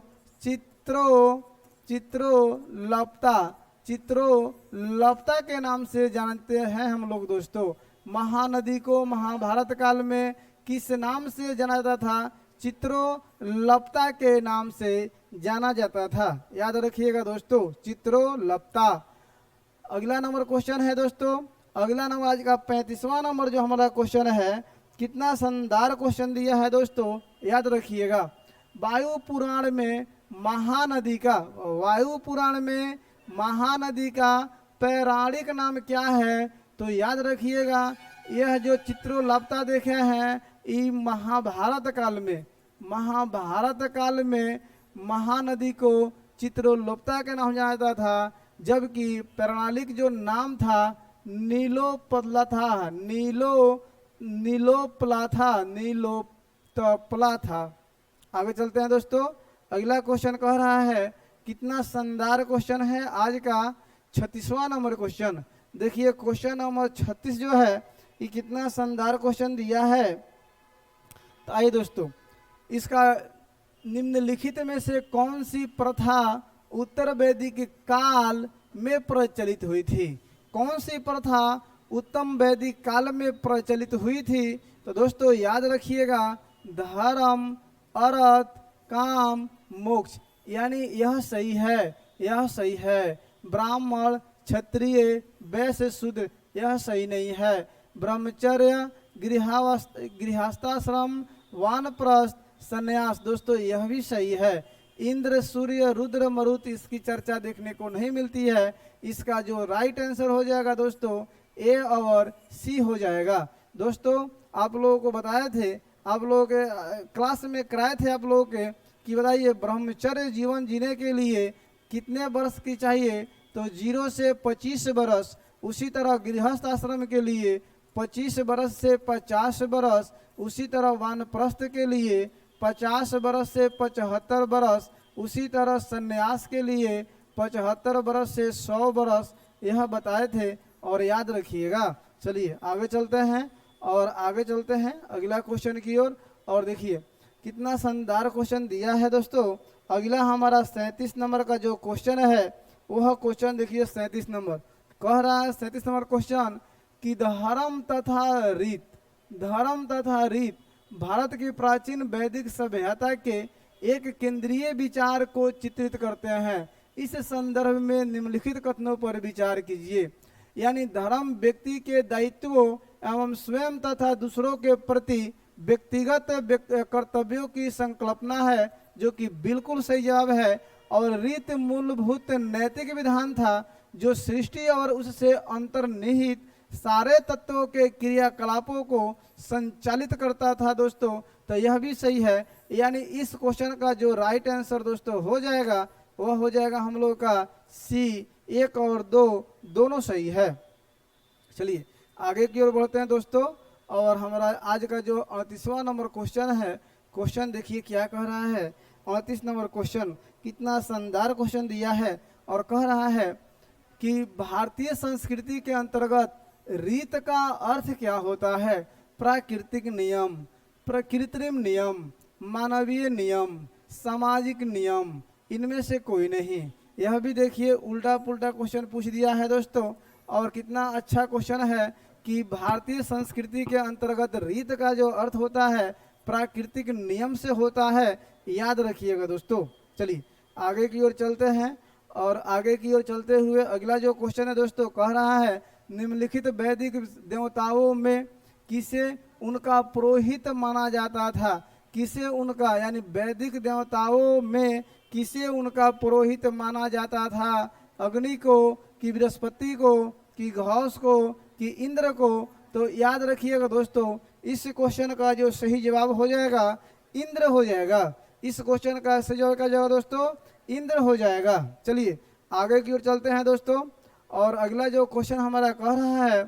चित्रोलप्ता के नाम से जानते हैं हम लोग दोस्तों। महानदी को महाभारत काल में किस नाम से जाना जाता था? चित्रोलप्ता के नाम से जाना जाता था। याद रखिएगा दोस्तों, चित्रोलप्ता। अगला नंबर क्वेश्चन है दोस्तों, अगला नंबर आज का 35वां नंबर जो हमारा क्वेश्चन है, कितना शानदार क्वेश्चन दिया है दोस्तों। याद रखिएगा, वायु पुराण में महानदी का पौराणिक नाम क्या है? तो याद रखिएगा, यह जो चित्रोलप्ता देखे हैं, महाभारत काल में महानदी को चित्रलोप्ता के नाम जाना जाता था, जबकि प्रणालिक जो नाम था नीलोपला था। आगे चलते हैं दोस्तों। अगला क्वेश्चन कह रहा है, कितना शानदार क्वेश्चन है आज का 36वां नंबर क्वेश्चन। देखिए क्वेश्चन नंबर 36 जो है ये कितना शानदार क्वेश्चन दिया है। तो आइए दोस्तों, इसका निम्नलिखित में से कौन सी प्रथा उत्तर वैदिक काल में प्रचलित हुई थी? कौन सी प्रथा उत्तम वैदिक काल में प्रचलित हुई थी? तो दोस्तों याद रखिएगा, धर्म अर्थ काम मोक्ष, यानी यह सही है। ब्राह्मण क्षत्रिय वैश्य शूद्र यह सही नहीं है। ब्रह्मचर्य गृहस्थाश्रम वानप्रस्थ संन्यास, दोस्तों यह भी सही है। इंद्र सूर्य रुद्र मरुत इसकी चर्चा देखने को नहीं मिलती है। इसका जो राइट आंसर हो जाएगा दोस्तों ए और सी हो जाएगा। दोस्तों आप लोगों को बताए थे, आप लोगों के क्लास में कराए थे आप लोगों के कि बताइए ब्रह्मचर्य जीवन जीने के लिए कितने वर्ष की चाहिए? तो 0 से 25 वर्ष। उसी तरह गृहस्थ आश्रम के लिए 25 वर्ष से 50 वर्ष। उसी तरह वानप्रस्थ के लिए 50 वर्ष से 75 वर्ष। उसी तरह संन्यास के लिए 75 वर्ष से 100 वर्ष यह बताए थे और याद रखिएगा। चलिए आगे चलते हैं अगला क्वेश्चन की ओर। और देखिए कितना शानदार क्वेश्चन दिया है दोस्तों। अगला हमारा 37 नंबर का जो क्वेश्चन है वह क्वेश्चन देखिए 37 नंबर कह रहा है। 37 नंबर क्वेश्चन कि धर्म तथा रीत भारत की प्राचीन वैदिक सभ्यता के एक केंद्रीय विचार को चित्रित करते हैं। इस संदर्भ में निम्नलिखित कथनों पर विचार कीजिए। यानी धर्म व्यक्ति के दायित्वों एवं स्वयं तथा दूसरों के प्रति व्यक्तिगत कर्तव्यों की संकल्पना है, जो कि बिल्कुल सही जवाब है। और रीत मूलभूत नैतिक विधान था जो सृष्टि और उससे अंतर्निहित सारे तत्वों के क्रियाकलापों को संचालित करता था दोस्तों। तो यह भी सही है। यानी इस क्वेश्चन का जो राइट आंसर दोस्तों हो जाएगा वह हो जाएगा हम लोग का सी। 1 और 2 दोनों सही है। चलिए आगे की ओर बढ़ते हैं दोस्तों। और हमारा आज का जो 38वां नंबर क्वेश्चन है, क्वेश्चन देखिए क्या कह रहा है। 38 नंबर क्वेश्चन कितना शानदार क्वेश्चन दिया है और कह रहा है कि भारतीय संस्कृति के अंतर्गत रीत का अर्थ क्या होता है? प्राकृतिक नियम, कृत्रिम नियम, मानवीय नियम, सामाजिक नियम, इनमें से कोई नहीं। यह भी देखिए उल्टा पुल्टा क्वेश्चन पूछ दिया है दोस्तों। और कितना अच्छा क्वेश्चन है कि भारतीय संस्कृति के अंतर्गत रीत का जो अर्थ होता है प्राकृतिक नियम से होता है। याद रखिएगा दोस्तों। चलिए आगे की ओर चलते हैं। और आगे की ओर चलते हुए अगला जो क्वेश्चन है दोस्तों कह रहा है, निम्नलिखित वैदिक देवताओं में किसे उनका पुरोहित माना जाता था? किसे उनका, यानी वैदिक देवताओं में किसे उनका पुरोहित माना जाता था? अग्नि को, कि बृहस्पति को, कि घोष को, कि इंद्र को? तो याद रखिएगा दोस्तों, इस क्वेश्चन का जो सही जवाब हो जाएगा इंद्र हो जाएगा। इस क्वेश्चन का सही जवाब क्या जाएगा दोस्तों? इंद्र हो जाएगा। चलिए आगे की ओर चलते हैं दोस्तों। और अगला जो क्वेश्चन हमारा कह रहा है,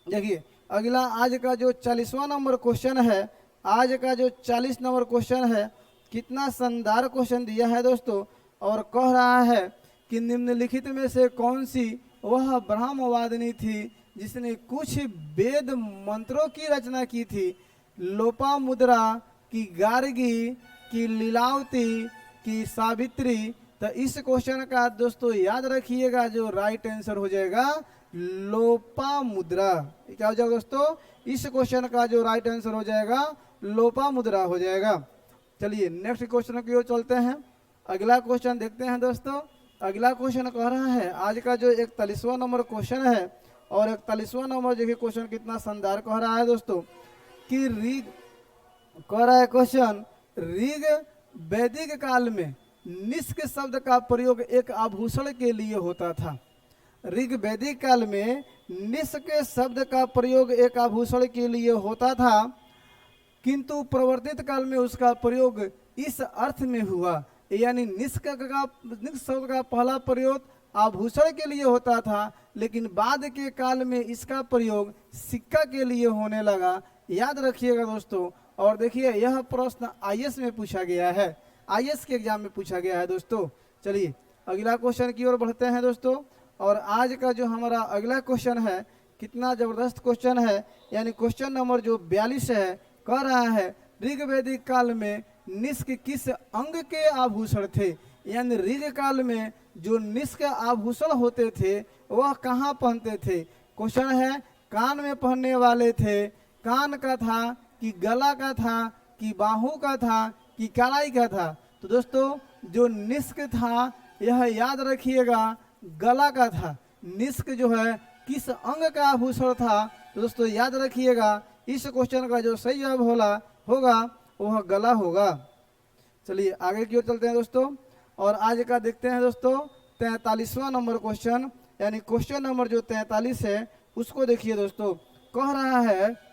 देखिए अगला आज का जो 40वां नंबर क्वेश्चन है, आज का जो 40 नंबर क्वेश्चन है, कितना शानदार क्वेश्चन दिया है दोस्तों। और कह रहा है कि निम्नलिखित में से कौन सी वह ब्रह्मवादिनी थी जिसने कुछ वेद मंत्रों की रचना की थी? लोपामुद्रा, की गार्गी, की लीलावती, की सावित्री? तो इस क्वेश्चन का दोस्तों याद रखिएगा जो राइट आंसर हो जाएगा लोपामुद्रा। क्या हो जाएगा दोस्तों? इस क्वेश्चन का जो राइट आंसर हो जाएगा लोपामुद्रा हो जाएगा। चलिए नेक्स्ट क्वेश्चन की ओर चलते हैं। अगला क्वेश्चन देखते हैं दोस्तों। अगला क्वेश्चन कह रहा है, आज का जो 41वां नंबर क्वेश्चन है, और 41वां नंबर देखिए क्वेश्चन कितना शानदार कह रहा है दोस्तों कि ऋग कह रहा है क्वेश्चन, ऋग वैदिक काल में निष्क शब्द का प्रयोग एक आभूषण के लिए होता था। ऋग वैदिक काल में निष्क शब्द का प्रयोग एक आभूषण के लिए होता था। किंतु प्रवर्तित काल में उसका प्रयोग इस अर्थ में हुआ, यानी निष्क शब्द का पहला प्रयोग आभूषण के लिए होता था, लेकिन बाद के काल में इसका प्रयोग सिक्का के लिए होने लगा। याद रखिएगा दोस्तों। और देखिए यह प्रश्न आईएएस में पूछा गया है, आईएएस के एग्जाम में पूछा गया है दोस्तों। चलिए अगला क्वेश्चन की ओर बढ़ते हैं दोस्तों। और आज का जो हमारा अगला क्वेश्चन है, कितना जबरदस्त क्वेश्चन है, यानी क्वेश्चन नंबर जो 42 है, कह रहा है ऋग्वैदिक काल में निष्क किस अंग के आभूषण थे। यानी ऋग काल में जो निष्क आभूषण होते थे वह कहाँ पहनते थे। क्वेश्चन है कान में पहनने वाले थे, कान का था कि गला का था कि बाहू का था कि कलाई का था। तो दोस्तों जो निष्क था यह याद रखिएगा गला का था। निष्क जो है किस अंग का आभूषण था, तो दोस्तों याद रखिएगा इस क्वेश्चन का जो सही जवाब होगा वह गला होगा। चलिए आगे की ओर चलते हैं दोस्तों। और आज का देखते हैं दोस्तों 43वां नंबर क्वेश्चन, यानी क्वेश्चन नंबर जो 43 है उसको देखिए दोस्तों। कह रहा है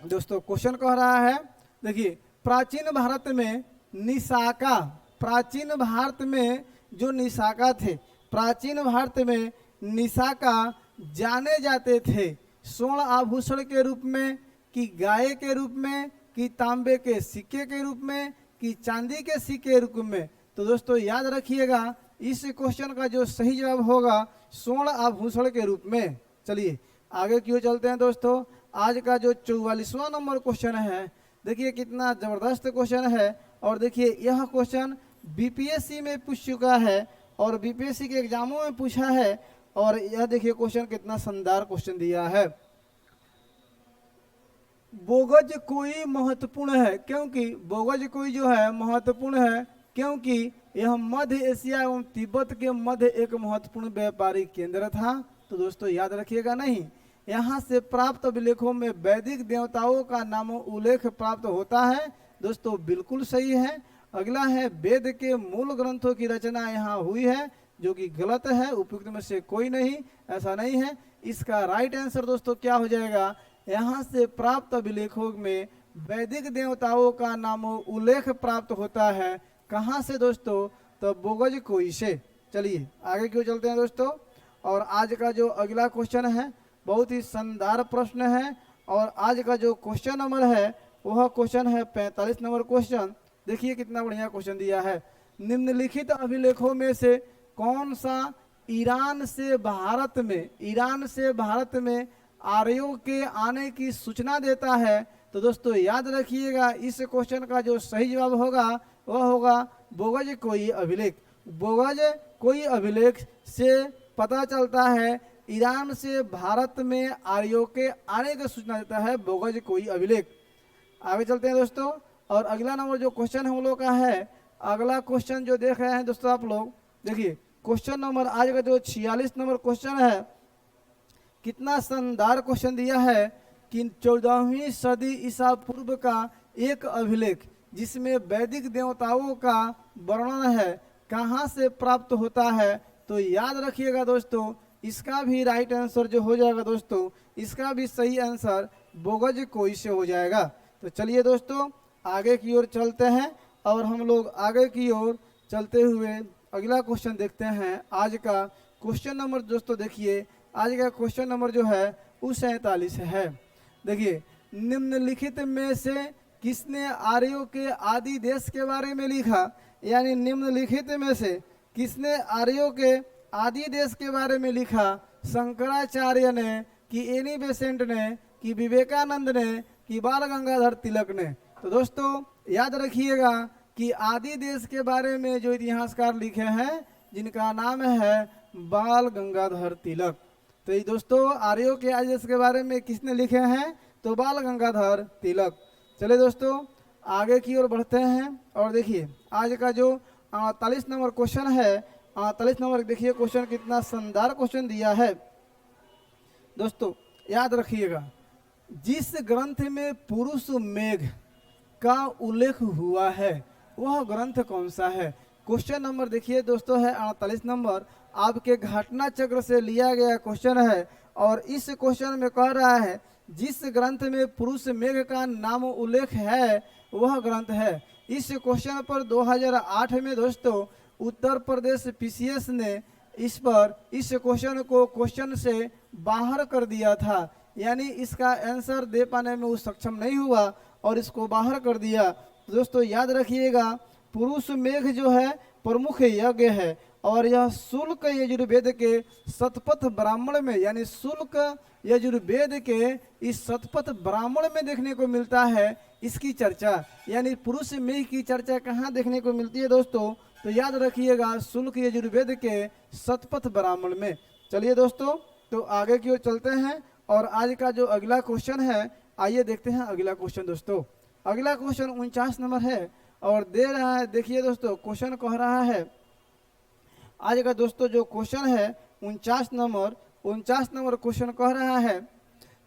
दोस्तों, क्वेश्चन कह रहा है, देखिए प्राचीन भारत में निशाका, प्राचीन भारत में जो निशाका थे, प्राचीन भारत में निशाका जाने जाते थे स्वर्ण आभूषण के रूप में कि गाय के रूप में कि तांबे के सिक्के के रूप में कि चांदी के सिक्के के रूप में। तो दोस्तों याद रखिएगा इस क्वेश्चन का जो सही जवाब होगा स्वर्ण आभूषण के रूप में। चलिए आगे की ओर चलते हैं दोस्तों। आज का जो 44वां नंबर क्वेश्चन है, देखिए कितना जबरदस्त क्वेश्चन है। और देखिए यह क्वेश्चन बीपीएससी में पूछ चुका है और बीपीएससी के एग्जामों में पूछा है। और यह देखिए क्वेश्चन कितना शानदार क्वेश्चन दिया है। बोगज कोई महत्वपूर्ण है, क्योंकि बोगज कोई जो है महत्वपूर्ण है क्योंकि यह मध्य एशिया एवं तिब्बत के मध्य एक महत्वपूर्ण व्यापारिक केंद्र था। तो दोस्तों याद रखिएगा, नहीं यहाँ से प्राप्त अभिलेखों में वैदिक देवताओं का नाम उल्लेख प्राप्त होता है। दोस्तों बिल्कुल सही है। अगला है वेद के मूल ग्रंथों की रचना यहाँ हुई है, जो कि गलत है, उपयुक्त में से कोई नहीं, ऐसा नहीं है। इसका राइट आंसर दोस्तों क्या हो जाएगा, यहाँ से प्राप्त अभिलेखों में वैदिक देवताओं का नाम उल्लेख प्राप्त होता है। कहाँ से दोस्तों, तो बोगज कोई से। चलिए आगे क्यों चलते हैं दोस्तों। और आज का जो अगला क्वेश्चन है बहुत ही शानदार प्रश्न है। और आज का जो क्वेश्चन नंबर है वह क्वेश्चन है 45 नंबर क्वेश्चन। देखिए कितना बढ़िया क्वेश्चन दिया है। निम्नलिखित अभिलेखों में से कौन सा ईरान से भारत में आर्यों के आने की सूचना देता है। तो दोस्तों याद रखिएगा इस क्वेश्चन का जो सही जवाब होगा वह होगा बोगज कोई अभिलेख। बोगज कोई अभिलेख से पता चलता है ईरान से भारत में आर्यों के आने की सूचना देता है बोगज कोई अभिलेख। आगे चलते हैं दोस्तों। और अगला नंबर जो क्वेश्चन हम लोग का है, अगला क्वेश्चन जो देख रहे हैं दोस्तों आप लोग, देखिए क्वेश्चन नंबर आज का जो 46 नंबर क्वेश्चन है, कितना शानदार क्वेश्चन दिया है कि 14वीं सदी ईसा पूर्व का एक अभिलेख जिसमें वैदिक देवताओं का वर्णन है कहाँ से प्राप्त होता है। तो याद रखिएगा दोस्तों इसका भी राइट आंसर जो हो जाएगा दोस्तों, इसका भी सही आंसर बोगज कोई से हो जाएगा। तो चलिए दोस्तों आगे की ओर चलते हैं और हम लोग आगे की ओर चलते हुए अगला क्वेश्चन देखते हैं। आज का क्वेश्चन नंबर दोस्तों देखिए, आज का क्वेश्चन नंबर जो है वो 47 है। देखिए निम्नलिखित में से किसने आर्यों के आदि देश के बारे में लिखा। यानी निम्नलिखित में से किसने आर्यों के आदि देश के बारे में लिखा। शंकराचार्य ने कि एनी बेसेंट ने कि विवेकानंद ने कि बाल गंगाधर तिलक ने। तो दोस्तों याद रखिएगा कि आदि देश के बारे में जो इतिहासकार लिखे हैं जिनका नाम है बाल गंगाधर तिलक। तो ये दोस्तों आर्यों के आदि देश के बारे में किसने लिखे हैं, तो बाल गंगाधर तिलक। चले दोस्तों आगे की ओर बढ़ते हैं और देखिए आज का जो 48 नंबर क्वेश्चन है, 48 नंबर देखिए क्वेश्चन कितना शानदार क्वेश्चन दिया है। दोस्तों याद रखिएगा जिस ग्रंथ में पुरुष मेघ का उल्लेख हुआ है वह ग्रंथ कौन सा है। क्वेश्चन नंबर देखिए दोस्तों है 48 नंबर, आपके घटना चक्र से लिया गया क्वेश्चन है। और इस क्वेश्चन में कह रहा है जिस ग्रंथ में पुरुष मेघ का नाम उल्लेख है वह ग्रंथ है। इस क्वेश्चन पर 2008 में दोस्तों उत्तर प्रदेश पीसीएस ने इस क्वेश्चन को क्वेश्चन से बाहर कर दिया था, यानी इसका आंसर दे पाने में वो सक्षम नहीं हुआ और इसको बाहर कर दिया। तो दोस्तों याद रखिएगा, पुरुष मेघ जो है प्रमुख यज्ञ है और यह शुल्क यजुर्वेद के शतपथ ब्राह्मण में, यानी शुल्क यजुर्वेद के इस शतपथ ब्राह्मण में देखने को मिलता है इसकी चर्चा। यानी पुरुष मेघ की चर्चा कहाँ देखने को मिलती है दोस्तों? तो याद रखिएगा, शुल्क यजुर्वेद के शतपथ ब्राह्मण में। चलिए दोस्तों, तो आगे की ओर चलते हैं और आज का जो अगला क्वेश्चन है, आइए देखते हैं अगला क्वेश्चन। दोस्तों अगला क्वेश्चन 49 नंबर है और दे रहा है, देखिए दोस्तों क्वेश्चन कह रहा है, आज का दोस्तों जो क्वेश्चन है 49 नंबर क्वेश्चन कह रहा है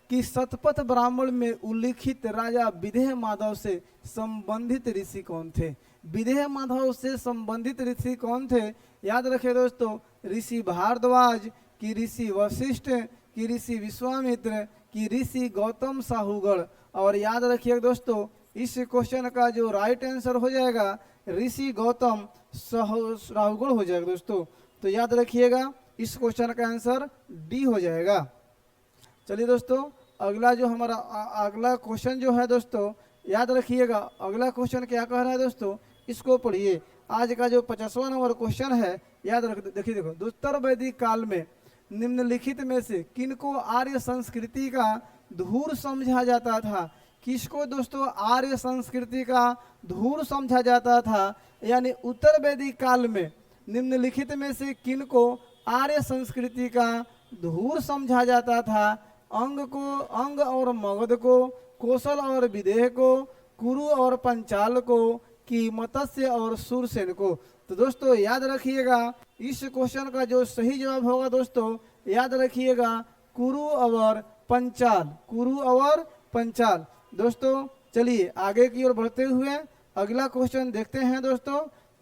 कि शतपथ ब्राह्मण में उल्लिखित राजा विदेह माधव से संबंधित ऋषि कौन थे? विदेह माधव से संबंधित ऋषि कौन थे? याद रखें दोस्तों, ऋषि भारद्वाज की, ऋषि वशिष्ठ की, ऋषि विश्वामित्र की, ऋषि गौतम साहूगढ़। और याद रखिए दोस्तों, इस क्वेश्चन का जो राइट आंसर हो जाएगा ऋषि गौतम साहूगढ़ हो जाएगा दोस्तों। तो याद रखिएगा, इस क्वेश्चन का आंसर डी हो जाएगा। चलिए दोस्तों, अगला जो हमारा अगला क्वेश्चन जो है दोस्तों, याद रखिएगा अगला क्वेश्चन क्या कह रहा है दोस्तों, इसको पढ़िए। आज का जो 50वां नंबर क्वेश्चन है, याद रख, देखिए देखो, उत्तर वैदिक काल में निम्नलिखित में से किनको आर्य संस्कृति का धूर समझा जाता था? किसको दोस्तों आर्य संस्कृति का धूर समझा जाता था? यानी उत्तर वैदिक काल में निम्नलिखित में से किनको आर्य संस्कृति का धूर समझा जाता था? अंग और मगध को, कौशल और विदेह को, कुरु और पंचाल को, कि मत्स्य और सूरसेन को। तो दोस्तों याद रखिएगा, इस क्वेश्चन का जो सही जवाब होगा दोस्तों, याद रखिएगा कुरु और पंचाल, कुरु और पंचाल। दोस्तों चलिए आगे की ओर बढ़ते हुए अगला क्वेश्चन देखते हैं दोस्तों।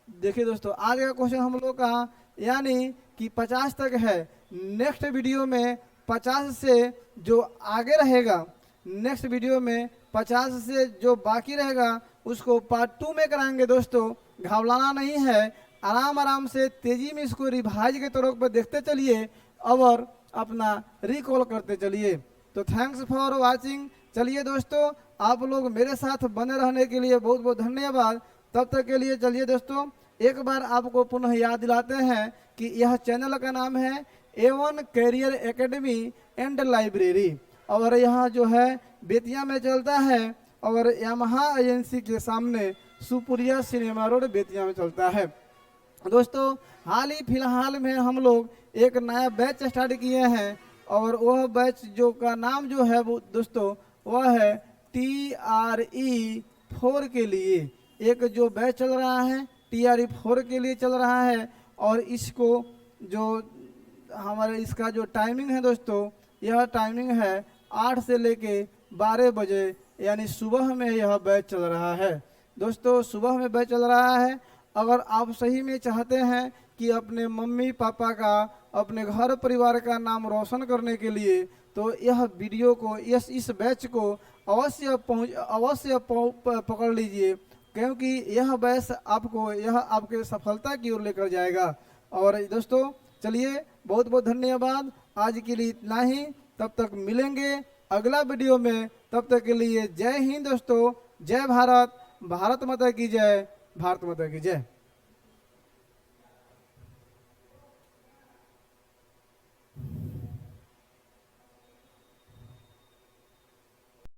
देखिए दोस्तों, आज का क्वेश्चन हम लोग का यानी कि 50 तक है। नेक्स्ट वीडियो में 50 से जो आगे रहेगा, नेक्स्ट वीडियो में 50 से जो बाकी रहेगा उसको पार्ट 2 में कराएंगे दोस्तों। घबराना नहीं है, आराम से तेजी में इसको रिवाइज के तौर पर देखते चलिए और अपना रिकॉल करते चलिए। तो थैंक्स फॉर वाचिंग। चलिए दोस्तों, आप लोग मेरे साथ बने रहने के लिए बहुत बहुत धन्यवाद। तब तक के लिए चलिए दोस्तों, एक बार आपको पुनः याद दिलाते हैं कि यह चैनल का नाम है A1 career academy and library और यहाँ जो है बेतिया में चलता है और यामाहा एजेंसी के सामने सुपुरिया सिनेमा रोड बेतिया में चलता है। दोस्तों हाल ही फिलहाल में हम लोग एक नया बैच स्टार्ट किए हैं और वह बैच जो का नाम जो है वो दोस्तों वह है TRE 4 के लिए। एक जो बैच चल रहा है TRE 4 के लिए चल रहा है और इसको जो हमारे इसका जो टाइमिंग है दोस्तों, यह टाइमिंग है 8 से लेके 12 बजे, यानी सुबह में यह बैच चल रहा है दोस्तों। सुबह में बैच चल रहा है। अगर आप सही में चाहते हैं कि अपने मम्मी पापा का, अपने घर परिवार का नाम रोशन करने के लिए, तो यह वीडियो को, इस बैच को अवश्य पकड़ लीजिए, क्योंकि यह बैच आपको आपके सफलता की ओर लेकर जाएगा। और दोस्तों चलिए, बहुत बहुत धन्यवाद। आज के लिए इतना ही, तब तक मिलेंगे अगला वीडियो में। तब तक के लिए जय हिंद दोस्तों, जय भारत, भारत माता की जय, भारत माता की जय।